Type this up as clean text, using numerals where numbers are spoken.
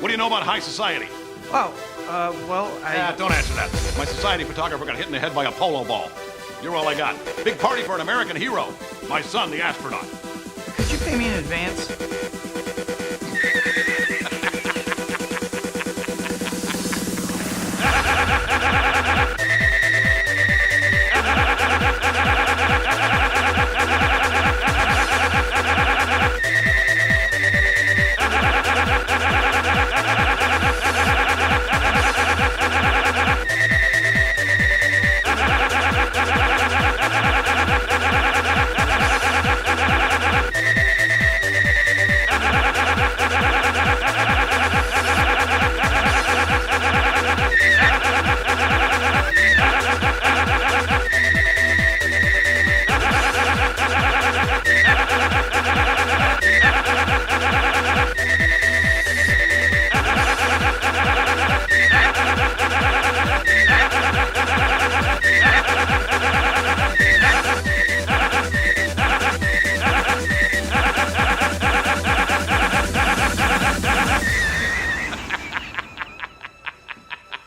What do you know about high society? Oh, well, Don't answer that. My society photographer got hit in the head by a polo ball. You're all I got. Big party for an American hero. My son, the astronaut. Could you pay me in advance?